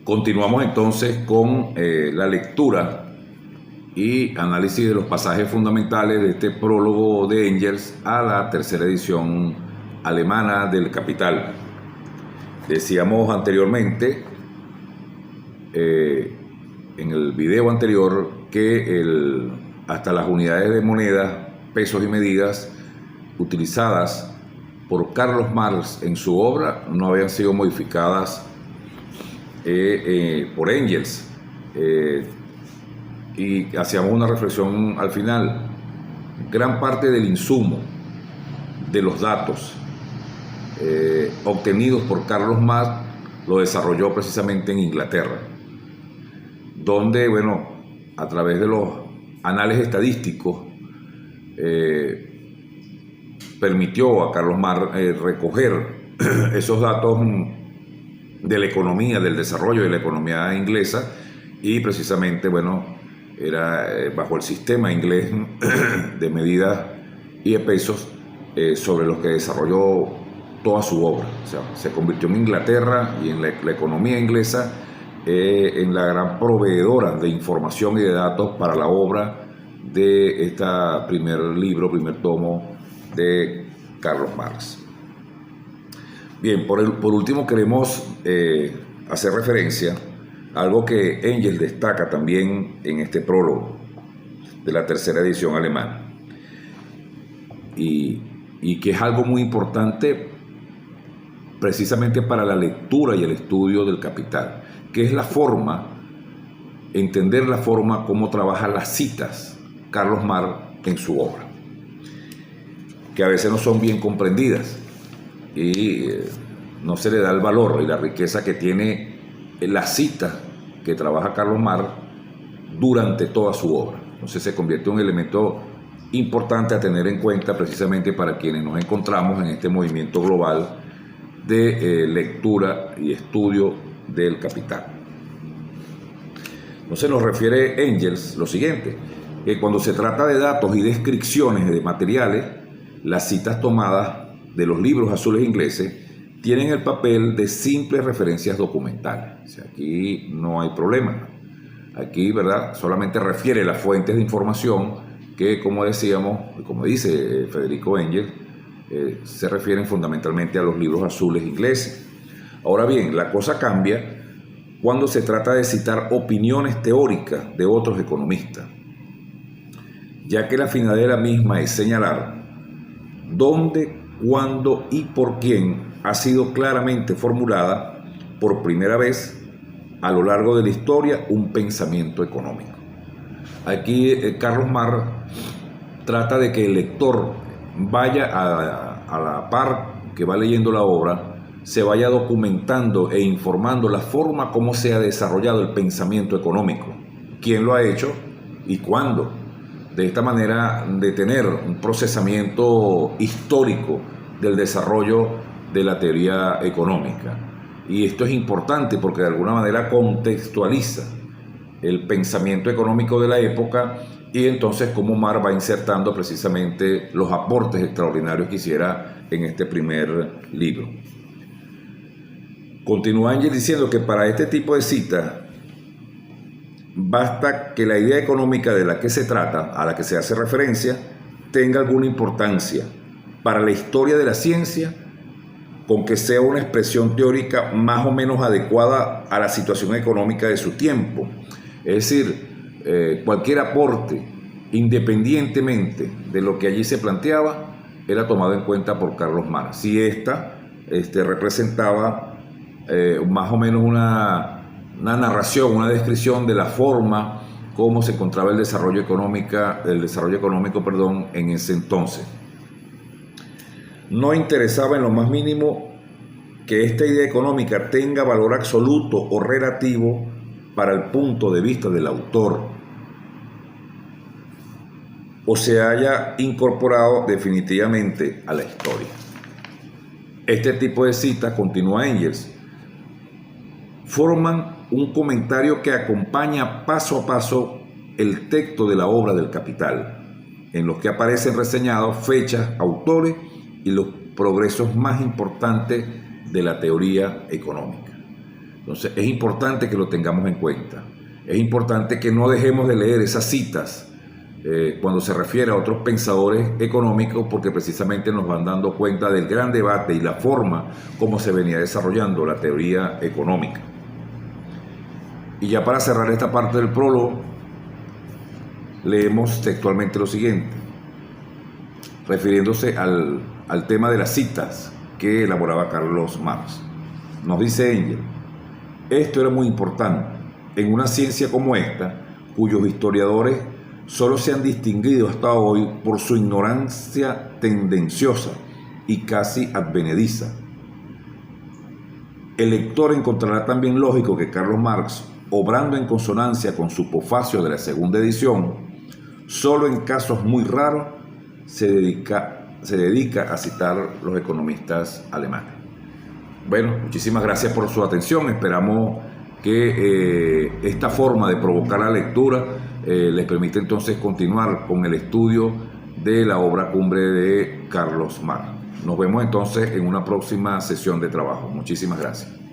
Continuamos entonces con la lectura y análisis de los pasajes fundamentales de este prólogo de Engels a la tercera edición alemana del Capital. Decíamos anteriormente, en el video anterior, que hasta las unidades de moneda, pesos y medidas utilizadas por Carlos Marx en su obra no habían sido modificadas por Engels, y hacíamos una reflexión al final. Gran parte del insumo de los datos obtenidos por Carlos Marx lo desarrolló precisamente en Inglaterra, donde, bueno, a través de los análisis estadísticos permitió a Carlos Marx recoger esos datos de la economía, del desarrollo de la economía inglesa, y precisamente, bueno, era bajo el sistema inglés de medidas y de pesos sobre los que desarrolló toda su obra. O sea, se convirtió en Inglaterra y en la economía inglesa en la gran proveedora de información y de datos para la obra de este primer tomo de Carlos Marx. Bien, por último queremos hacer referencia a algo que Engels destaca también en este prólogo de la tercera edición alemana, y que es algo muy importante precisamente para la lectura y el estudio del Capital, que es la forma, entender la forma como trabaja las citas Carlos Marx en su obra, que a veces no son bien comprendidas y no se le da el valor y la riqueza que tiene la cita que trabaja Carlos Marx durante toda su obra. Entonces se convierte en un elemento importante a tener en cuenta precisamente para quienes nos encontramos en este movimiento global de lectura y estudio del Capital. Entonces nos refiere Engels lo siguiente, que cuando se trata de datos y descripciones de materiales, las citas tomadas de los libros azules ingleses tienen el papel de simples referencias documentales. O sea, aquí no hay problema. Aquí, ¿verdad?, solamente refiere las fuentes de información que, como decíamos, como dice Federico Engels, se refieren fundamentalmente a los libros azules ingleses. Ahora bien, la cosa cambia cuando se trata de citar opiniones teóricas de otros economistas, ya que la finalidad de la misma es señalar dónde, cuándo y por quién ha sido claramente formulada por primera vez a lo largo de la historia un pensamiento económico. Aquí Carlos Marx trata de que el lector vaya a la par que va leyendo la obra, se vaya documentando e informando la forma como se ha desarrollado el pensamiento económico, quién lo ha hecho y cuándo. De esta manera, de tener un procesamiento histórico del desarrollo de la teoría económica. Y esto es importante porque de alguna manera contextualiza el pensamiento económico de la época, y entonces cómo Marx va insertando precisamente los aportes extraordinarios que hiciera en este primer libro. Continúa Engels diciendo que para este tipo de citas basta que la idea económica de la que se trata, a la que se hace referencia, tenga alguna importancia para la historia de la ciencia, con que sea una expresión teórica más o menos adecuada a la situación económica de su tiempo. Es decir, cualquier aporte, independientemente de lo que allí se planteaba, era tomado en cuenta por Carlos Marx. Si esta representaba más o menos una narración, una descripción de la forma como se encontraba el desarrollo económico, en ese entonces. No interesaba en lo más mínimo que esta idea económica tenga valor absoluto o relativo para el punto de vista del autor, o se haya incorporado definitivamente a la historia. Este tipo de citas, continúa Engels, forman un comentario que acompaña paso a paso el texto de la obra del Capital, en los que aparecen reseñados fechas, autores y los progresos más importantes de la teoría económica. Entonces es importante que lo tengamos en cuenta. Es importante que no dejemos de leer esas citas cuando se refiere a otros pensadores económicos, porque precisamente nos van dando cuenta del gran debate y la forma como se venía desarrollando la teoría económica. Y ya para cerrar esta parte del prólogo, leemos textualmente lo siguiente, refiriéndose al tema de las citas que elaboraba Carlos Marx. Nos dice Engels: esto era muy importante en una ciencia como esta, cuyos historiadores solo se han distinguido hasta hoy por su ignorancia tendenciosa y casi advenediza. El lector encontrará también lógico que Carlos Marx, obrando en consonancia con su pofacio de la segunda edición, solo en casos muy raros se dedica a citar los economistas alemanes. Bueno, muchísimas gracias por su atención. Esperamos que esta forma de provocar la lectura les permite entonces continuar con el estudio de la obra cumbre de Carlos Marx. Nos vemos entonces en una próxima sesión de trabajo. Muchísimas gracias.